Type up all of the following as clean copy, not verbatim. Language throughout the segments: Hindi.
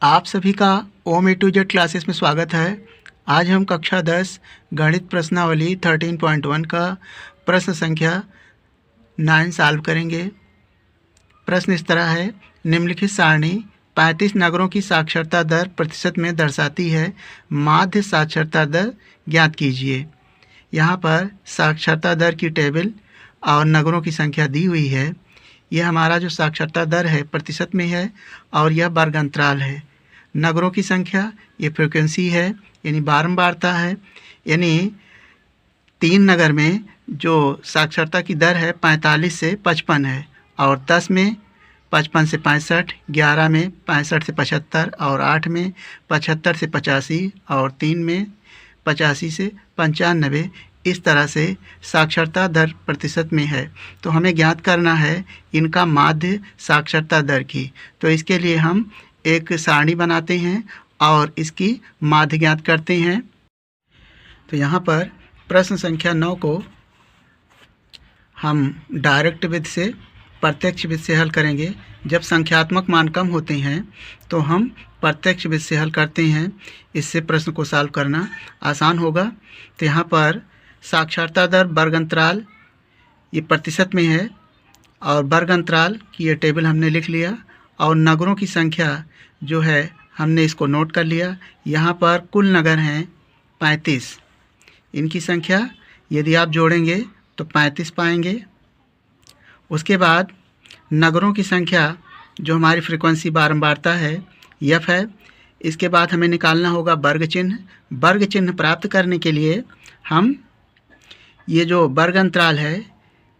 आप सभी का ओम ए टू जेड क्लासेस में स्वागत है। आज हम कक्षा 10 गणित प्रश्नावली 13.1 का प्रश्न संख्या 9 सॉल्व करेंगे। प्रश्न इस तरह है, निम्नलिखित सारणी 35 नगरों की साक्षरता दर प्रतिशत में दर्शाती है, माध्य साक्षरता दर ज्ञात कीजिए। यहाँ पर साक्षरता दर की टेबल और नगरों की संख्या दी हुई है। यह हमारा जो साक्षरता दर है प्रतिशत में है और यह वर्ग अंतराल है। नगरों की संख्या ये फ्रीक्वेंसी है, यानी बारंबारता है। यानी 3 नगर में जो साक्षरता की दर है 45 से 55 है, और 10 में 55 से 65, 11 में 65 से 75, और 8 में 75 से 85, और 3 में 85 से 95। इस तरह से साक्षरता दर प्रतिशत में है। तो हमें ज्ञात करना है इनका माध्य साक्षरता दर की। तो इसके लिए हम एक सारणी बनाते हैं और इसकी माध्य ज्ञात करते हैं। तो यहाँ पर प्रश्न संख्या 9 को हम डायरेक्ट विधि से, प्रत्यक्ष विधि से हल करेंगे। जब संख्यात्मक मान कम होते हैं तो हम प्रत्यक्ष विधि से हल करते हैं। इससे प्रश्न को सॉल्व करना आसान होगा। तो यहाँ पर साक्षरता दर वर्ग अंतराल ये प्रतिशत में है, और वर्ग अंतराल की ये टेबल हमने लिख लिया, और नगरों की संख्या जो है हमने इसको नोट कर लिया। यहाँ पर कुल नगर हैं 35। इनकी संख्या यदि आप जोड़ेंगे तो 35 पाएंगे। उसके बाद नगरों की संख्या जो हमारी फ्रीक्वेंसी बारंबारता है एफ है। इसके बाद हमें निकालना होगा वर्ग चिन्ह। वर्ग चिन्ह प्राप्त करने के लिए हम ये जो वर्ग अंतराल है,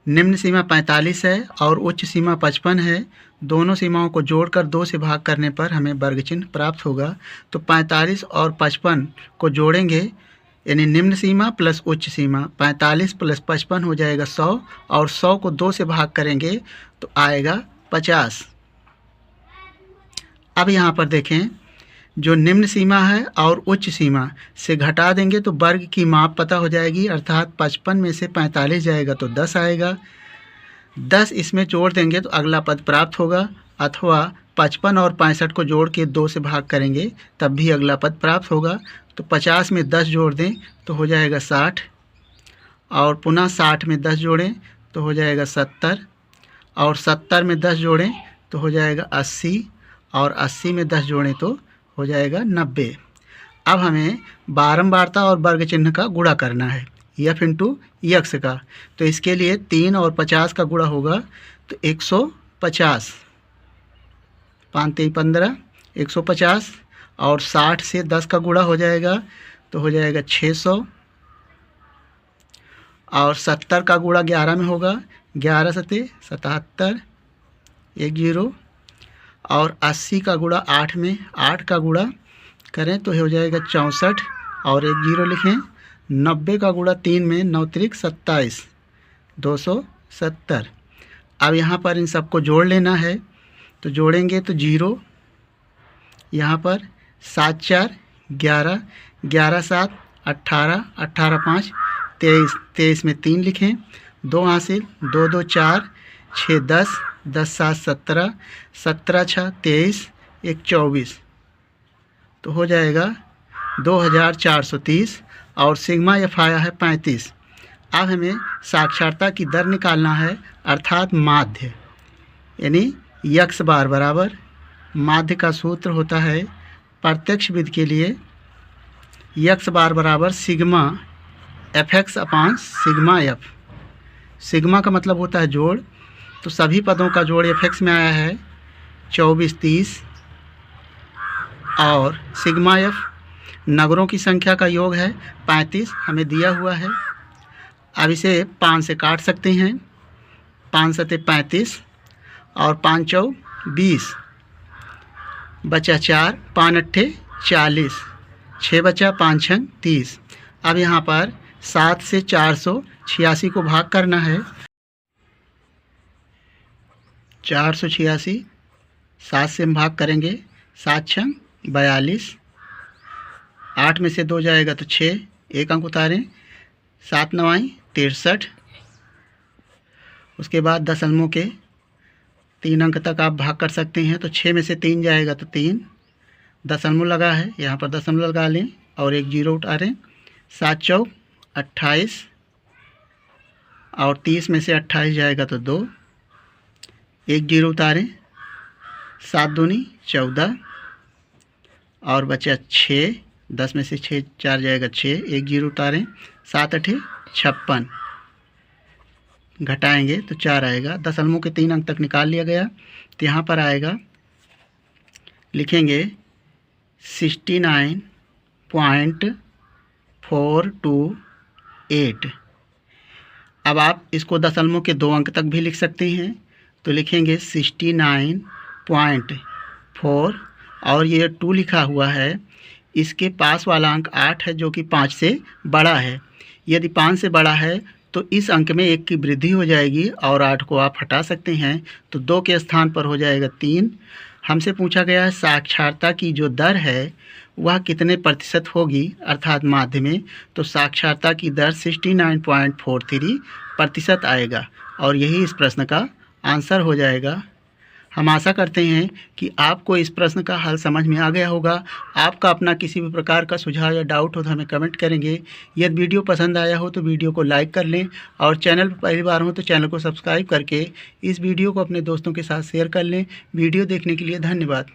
निम्न सीमा 45 है और उच्च सीमा 55 है, दोनों सीमाओं को जोड़कर 2 से भाग करने पर हमें वर्ग चिन्ह प्राप्त होगा। तो 45 और 55 को जोड़ेंगे, यानी निम्न सीमा प्लस उच्च सीमा, 45 प्लस 55 हो जाएगा 100, और 100 को 2 से भाग करेंगे तो आएगा 50। अब यहाँ पर देखें, जो निम्न सीमा है और उच्च सीमा से घटा देंगे तो वर्ग की माप पता हो जाएगी, अर्थात 55 में से 45 जाएगा तो 10 आएगा। 10 इसमें जोड़ देंगे तो अगला पद प्राप्त होगा, अथवा 55 और 65 को जोड़ के 2 से भाग करेंगे तब भी अगला पद प्राप्त होगा। तो 50 में 10 जोड़ दें तो हो जाएगा 60, और पुनः 60 में 10 जोड़ें तो हो जाएगा 70, और 70 में 10 जोड़ें तो हो जाएगा 80, और 80 में 10 जोड़ें तो हो जाएगा 90। अब हमें बारंबारता और वर्ग चिन्ह का गुणा करना है, एफ इंटू यक्स का। तो इसके लिए 3 और 50 का गुणा होगा तो 150, 5 3 15, 150, और 60 से 10 का गुणा हो जाएगा तो हो जाएगा 600, और 70 का गुणा 11 में होगा, 11 सते 77, 1 0, और 80 का गुणा 8 में, 8 का गुणा करें तो हो जाएगा 64, और 1 0 लिखें। 90 का गुणा 3 में, 9 त्रिक 27, 270। अब यहाँ पर इन सबको जोड़ लेना है, तो जोड़ेंगे तो 0, यहाँ पर 7 4 11, 11 7 18, 18 5 23, 23 में 3 लिखें, 2 हासिल, 2 2 4, 6 10, 10 7 17, 17 6 23, 1 24, तो हो जाएगा 2430, और सिग्मा एफ आया है 35। अब हमें साक्षरता की दर निकालना है, अर्थात माध्य, यानी यक्स बार बराबर, माध्य का सूत्र होता है प्रत्यक्ष विधि के लिए यक्स बार बराबर सिग्मा एफ एक्स अपान सिग्मा एफ। सिग्मा का मतलब होता है जोड़, तो सभी पदों का जोड़ एफ एक्स में आया है 24 30, और सिग्मा एफ नगरों की संख्या का योग है 35, हमें दिया हुआ है। अब इसे 5 से काट सकते हैं, 5 सते 35, और 5 चौ 20, बचा 4, 5 अट्ठे 40, 6 बचा, 5 छंग 30। अब यहाँ पर 7 से 486 को भाग करना है। 486 7 से हम भाग करेंगे, 7 छंग 42, 8 में से 2 जाएगा तो 6, 1 अंक उतारें, 7 9 63। उसके बाद दशमलवों के 3 अंक तक आप भाग कर सकते हैं, तो 6 में से 3 जाएगा तो 3, दशमलव लगा है, यहाँ पर दशमलव लगा लें और एक जीरो उतारें। 7 चौक 28 और 30 में से 28 जाएगा तो 2, एक जीरो उतारें। 7 दूनी 14 और बचा 6, 10 में से 6 4 जाएगा 6, एक जीरो उतारें। 7 8 56, घटाएंगे तो 4 आएगा। दशमलव के 3 अंक तक निकाल लिया गया। तो यहाँ पर आएगा, लिखेंगे 69.428। अब आप इसको दशमलव के 2 अंक तक भी लिख सकते हैं। तो लिखेंगे 69.4 और ये 2 लिखा हुआ है, इसके पास वाला अंक 8 है जो कि 5 से बड़ा है। यदि 5 से बड़ा है तो इस अंक में 1 की वृद्धि हो जाएगी और 8 को आप हटा सकते हैं, तो 2 के स्थान पर हो जाएगा 3। हमसे पूछा गया है साक्षरता की जो दर है वह कितने प्रतिशत होगी, अर्थात माध्य में। तो साक्षरता की दर 69.43% आएगा और यही इस प्रश्न का आंसर हो जाएगा। हम आशा करते हैं कि आपको इस प्रश्न का हल समझ में आ गया होगा। आपका अपना किसी भी प्रकार का सुझाव या डाउट हो तो हमें कमेंट करेंगे। यदि वीडियो पसंद आया हो तो वीडियो को लाइक कर लें और चैनल पर पहली बार हो तो चैनल को सब्सक्राइब करके इस वीडियो को अपने दोस्तों के साथ शेयर कर लें। वीडियो देखने के लिए धन्यवाद।